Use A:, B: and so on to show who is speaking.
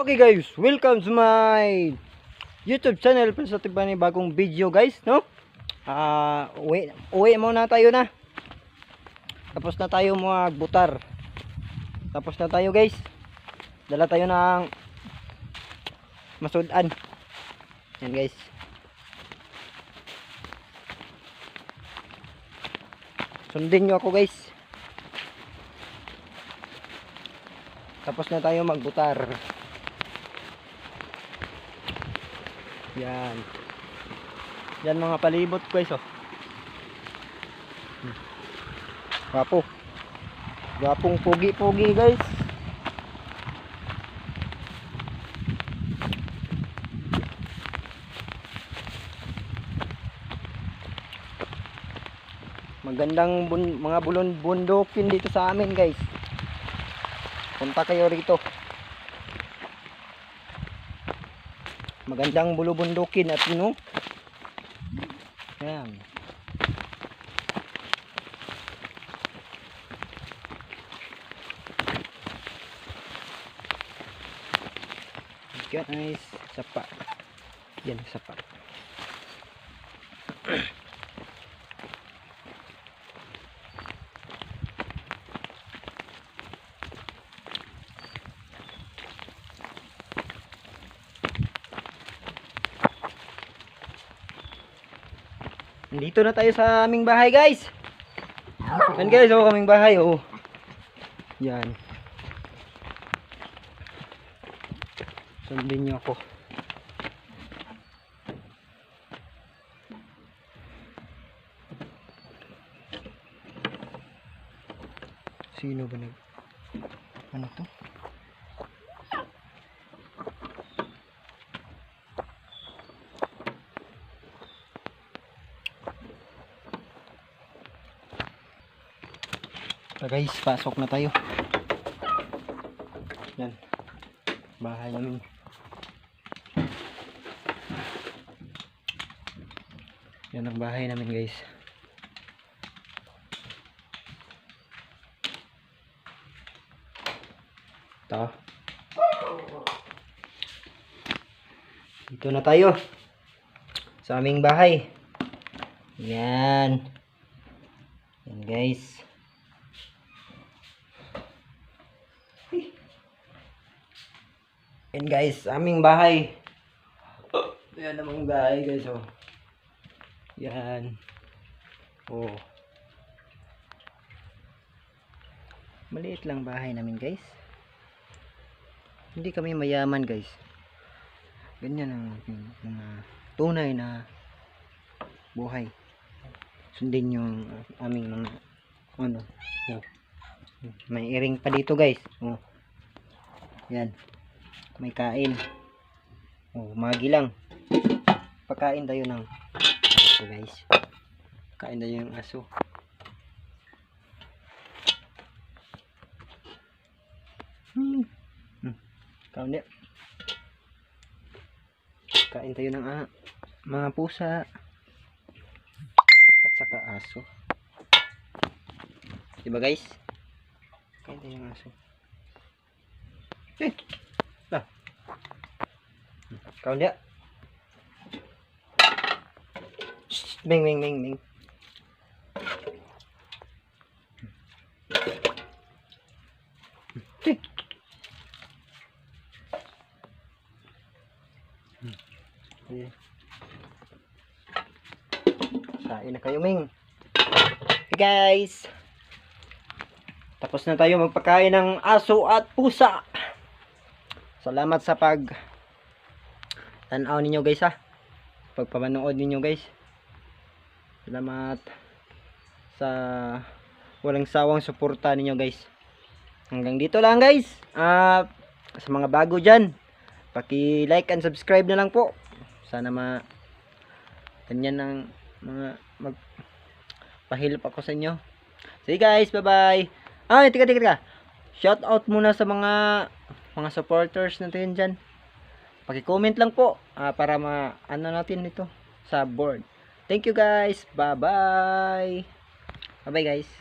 A: Okay guys, welcome to my YouTube channel para sa bagong video guys, no? Uwi muna tayo na. Tapos na tayo magbutar. Tapos na tayo guys. Dala tayo ng masudan. Yan guys. Sundin nyo ako guys. Tapos na tayo magbutar. Yan. Yan mga palibot guys, oh. Gwapo. Gwapong pugi-pugi guys. Magandang mga bundukin dito sa amin guys. Punta kayo rito. Magandang bulubundukin at ano. Yan. Guys, sapa. Yan, sapa. Dito na tayo sa aming bahay guys. Yan guys, oh, kaming bahay, oh. Yan. Sundin nyo ako. Sino ba nag... Ano to? Guys, pasok na tayo. Yan. Bahay namin. Yan ang bahay namin guys. Ito. Dito na tayo. Sa aming bahay. Yan. Yan guys. Yan guys, aming bahay. Yan namang bahay guys, oh. Yan. Oh. Maliit lang bahay namin guys. Hindi kami mayaman guys. Ganyan ang mga tunay na buhay. Sundin yung aming mga ano. Oh. May iring pa dito guys. Oh. Yan. May kain. Oh, magi lang. Pagkain tayo ng aso guys. Kain tayo ng aso. Kain Kain tayo ng mga pusa at saka aso. Diba guys? Kain tayo ng aso. Lah. Kau lihat. Ming. Kain na kayo, Ming. Hey guys. Tapos na tayo magpakain ng aso at pusa. Salamat sa tanaw ninyo guys, ha. Pagpapanood ninyo guys. Salamat sa walang sawang suporta ninyo guys. Hanggang dito lang guys. Sa mga bago dyan, paki-like and subscribe na lang po. Sana ganyan ng mga magpahilap ako sa inyo. Sige guys, bye bye. Tika. Shout out muna sa mga supporters natin dyan. Paki-comment lang po para ano natin ito sa board. Thank you guys. Bye bye. Bye bye guys.